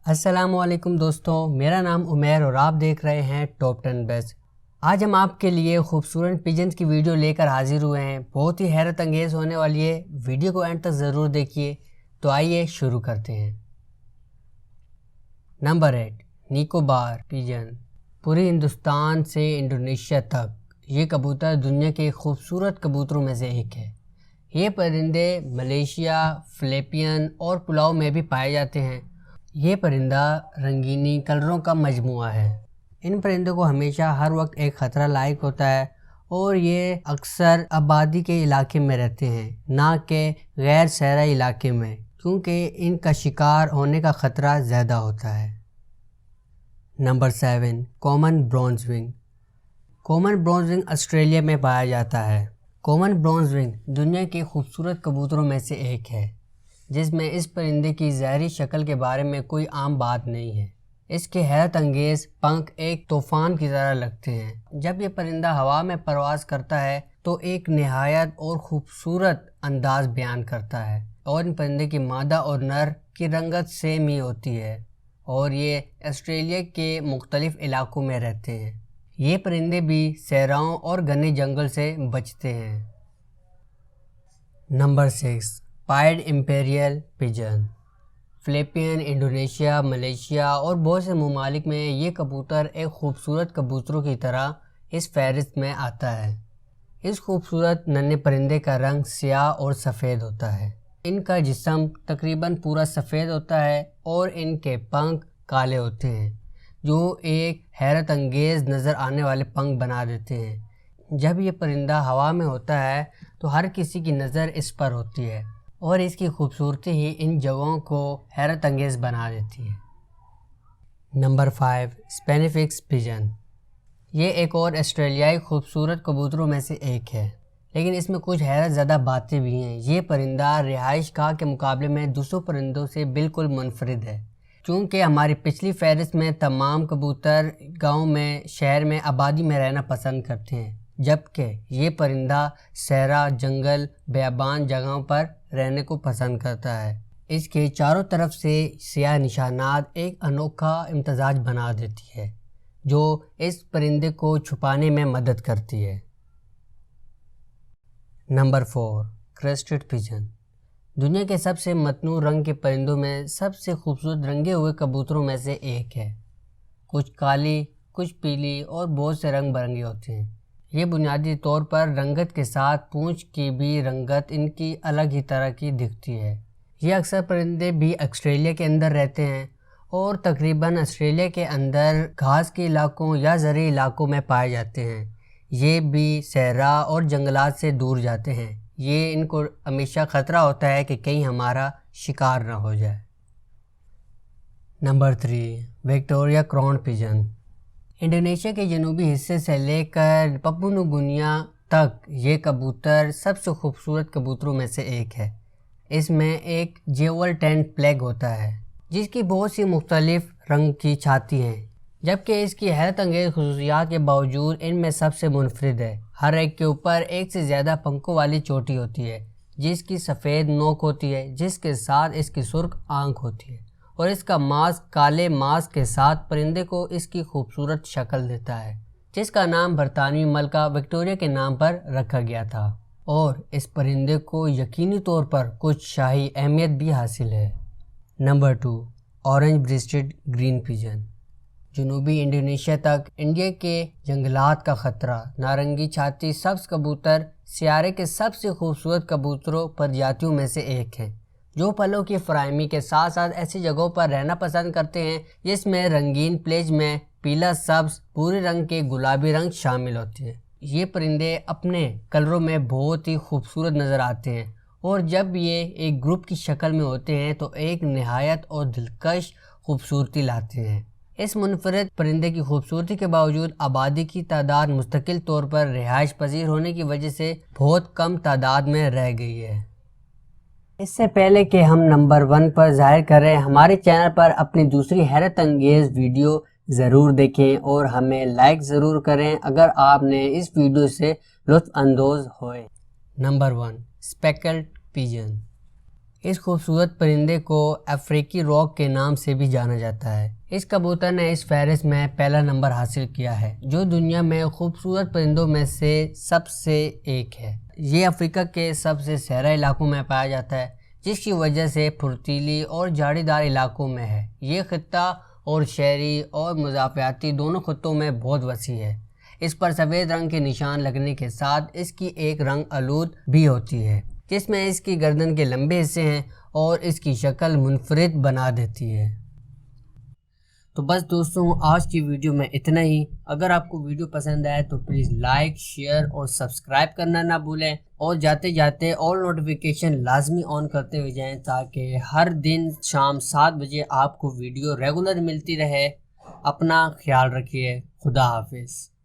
السلام علیکم دوستوں، میرا نام عمیر اور آپ دیکھ رہے ہیں ٹاپ 10 بیسٹ۔ آج ہم آپ کے لیے خوبصورت پیجنز کی ویڈیو لے کر حاضر ہوئے ہیں۔ بہت ہی حیرت انگیز ہونے والی ہے، ویڈیو کو اینڈ تک ضرور دیکھیے۔ تو آئیے شروع کرتے ہیں۔ Number 8، Nicobar Pigeon. پوری ہندوستان سے انڈونیشیا تک یہ کبوتر دنیا کے خوبصورت کبوتروں میں سے ایک ہے۔ یہ پرندے ملیشیا، فلیپین اور پلاؤ میں بھی پائے جاتے ہیں۔ یہ پرندہ رنگینی کلروں کا مجموعہ ہے۔ ان پرندوں کو ہمیشہ ہر وقت ایک خطرہ لاحق ہوتا ہے اور یہ اکثر آبادی کے علاقے میں رہتے ہیں، نہ کہ غیر صحرائی علاقے میں، کیونکہ ان کا شکار ہونے کا خطرہ زیادہ ہوتا ہے۔ Number 7، common bronze wing. Common bronze wing Australia میں پایا جاتا ہے۔ کامن برونز ونگ دنیا کے خوبصورت کبوتروں میں سے ایک ہے، جس میں اس پرندے کی ظاہری شکل کے بارے میں کوئی عام بات نہیں ہے۔ اس کے حیرت انگیز پنکھ ایک طوفان کی طرح لگتے ہیں۔ جب یہ پرندہ ہوا میں پرواز کرتا ہے تو ایک نہایت اور خوبصورت انداز بیان کرتا ہے، اور ان پرندے کی مادہ اور نر کی رنگت سیم ہی ہوتی ہے، اور یہ آسٹریلیا کے مختلف علاقوں میں رہتے ہیں۔ یہ پرندے بھی صحراؤں اور گھنے جنگل سے بچتے ہیں۔ Number 6، pied imperial pigeon. Philippines, Indonesia, Malaysia اور بہت سے ممالک میں یہ کبوتر ایک خوبصورت کبوتروں کی طرح اس فہرست میں آتا ہے۔ اس خوبصورت ننھے پرندے کا رنگ سیاہ اور سفید ہوتا ہے۔ ان کا جسم تقریباً پورا سفید ہوتا ہے اور ان کے پنکھ کالے ہوتے ہیں، جو ایک حیرت انگیز نظر آنے والے پنکھ بنا دیتے ہیں۔ جب یہ پرندہ ہوا میں ہوتا ہے تو ہر کسی کی نظر اس پر ہوتی ہے، اور اس کی خوبصورتی ہی ان جگہوں کو حیرت انگیز بنا دیتی ہے۔ Number 5، spinifex pigeon. یہ ایک اور آسٹریلیائی خوبصورت کبوتروں میں سے ایک ہے، لیکن اس میں کچھ حیرت زدہ باتیں بھی ہیں۔ یہ پرندہ رہائش گاہ کے مقابلے میں دوسروں پرندوں سے بالکل منفرد ہے، چونکہ ہماری پچھلی فہرست میں تمام کبوتر گاؤں میں، شہر میں، آبادی میں رہنا پسند کرتے ہیں، جبکہ یہ پرندہ صحرا، جنگل، بیابان جگہوں پر رہنے کو پسند کرتا ہے۔ اس کے چاروں طرف سے سیاہ نشانات ایک انوکھا امتزاج بنا دیتی ہے، جو اس پرندے کو چھپانے میں مدد کرتی ہے۔ Number 4، crested pigeon. دنیا کے سب سے متنوع رنگ کے پرندوں میں سب سے خوبصورت رنگے ہوئے کبوتروں میں سے ایک ہے۔ کچھ کالی، کچھ پیلی اور بہت سے رنگ برنگے ہوتے ہیں۔ یہ بنیادی طور پر رنگت کے ساتھ پونچھ کی بھی رنگت ان کی الگ ہی طرح کی دکھتی ہے۔ یہ اکثر پرندے بھی آسٹریلیا کے اندر رہتے ہیں اور تقریباً آسٹریلیا کے اندر گھاس کے علاقوں یا زرعی علاقوں میں پائے جاتے ہیں۔ یہ بھی صحرا اور جنگلات سے دور جاتے ہیں۔ یہ ان کو ہمیشہ خطرہ ہوتا ہے کہ کہیں ہمارا شکار نہ ہو جائے۔ Number 3، Victoria crown Pigeon. Indonesia کے جنوبی حصے سے لے کر پاپوا نیو گنیا تک یہ کبوتر سب سے خوبصورت کبوتروں میں سے ایک ہے۔ اس میں ایک جیول ٹینٹ پلیگ ہوتا ہے، جس کی بہت سی مختلف رنگ کی چھاتی ہیں، جبکہ اس کی حیرت انگیز خصوصیات کے باوجود ان میں سب سے منفرد ہے۔ ہر ایک کے اوپر ایک سے زیادہ پنکھوں والی چوٹی ہوتی ہے، جس کی سفید نوک ہوتی ہے، جس کے ساتھ اس کی سرخ آنکھ ہوتی ہے، اور اس کا ماسک کالے ماسک کے ساتھ پرندے کو اس کی خوبصورت شکل دیتا ہے، جس کا نام برطانوی ملکہ وکٹوریہ کے نام پر رکھا گیا تھا، اور اس پرندے کو یقینی طور پر کچھ شاہی اہمیت بھی حاصل ہے۔ Number 2، orange breasted green pigeon. جنوبی انڈونیشیا تک انڈیا کے جنگلات کا خطرہ۔ نارنگی چھاتی سبز کبوتر سیارے کے سب سے خوبصورت کبوتروں پرجاتیوں میں سے ایک ہیں، جو پھلوں کی فراہمی کے ساتھ ساتھ ایسی جگہوں پر رہنا پسند کرتے ہیں جس میں رنگین پلیج میں پیلا، سبز، بھورے رنگ کے گلابی رنگ شامل ہوتے ہیں۔ یہ پرندے اپنے کلروں میں بہت ہی خوبصورت نظر آتے ہیں، اور جب یہ ایک گروپ کی شکل میں ہوتے ہیں تو ایک نہایت اور دلکش خوبصورتی لاتے ہیں۔ اس منفرد پرندے کی خوبصورتی کے باوجود آبادی کی تعداد مستقل طور پر رہائش پذیر ہونے کی وجہ سے بہت کم تعداد میں رہ گئی ہے۔ اس سے پہلے کہ ہم نمبر 1 پر ظاہر کریں، ہمارے چینل پر اپنی دوسری حیرت انگیز ویڈیو ضرور دیکھیں اور ہمیں لائک ضرور کریں اگر آپ نے اس ویڈیو سے لطف اندوز ہوئے۔ Number 1، اسپیکلڈ Pigeon. اس خوبصورت پرندے کو افریقی راک کے نام سے بھی جانا جاتا ہے۔ اس کبوتر نے اس فہرست میں پہلا نمبر حاصل کیا ہے، جو دنیا میں خوبصورت پرندوں میں سے سب سے ایک ہے۔ یہ افریقہ کے سب سے صحرائی علاقوں میں پایا جاتا ہے، جس کی وجہ سے پھرتیلی اور جھاڑی دار علاقوں میں ہے۔ یہ خطہ اور شہری اور مضافاتی دونوں خطوں میں بہت وسیع ہے۔ اس پر سفید رنگ کے نشان لگنے کے ساتھ اس کی ایک رنگ آلود بھی ہوتی ہے، جس میں اس کی گردن کے لمبے حصے ہیں اور اس کی شکل منفرد بنا دیتی ہے۔ تو بس دوستوں، آج کی ویڈیو میں اتنا ہی۔ اگر آپ کو ویڈیو پسند آئے تو پلیز لائک، شیئر اور سبسکرائب کرنا نہ بھولیں، اور جاتے جاتے آل نوٹیفیکیشن لازمی آن کرتے ہوئے جائیں تاکہ ہر دن شام 7 بجے آپ کو ویڈیو ریگولر ملتی رہے۔ اپنا خیال رکھیے۔ خدا حافظ۔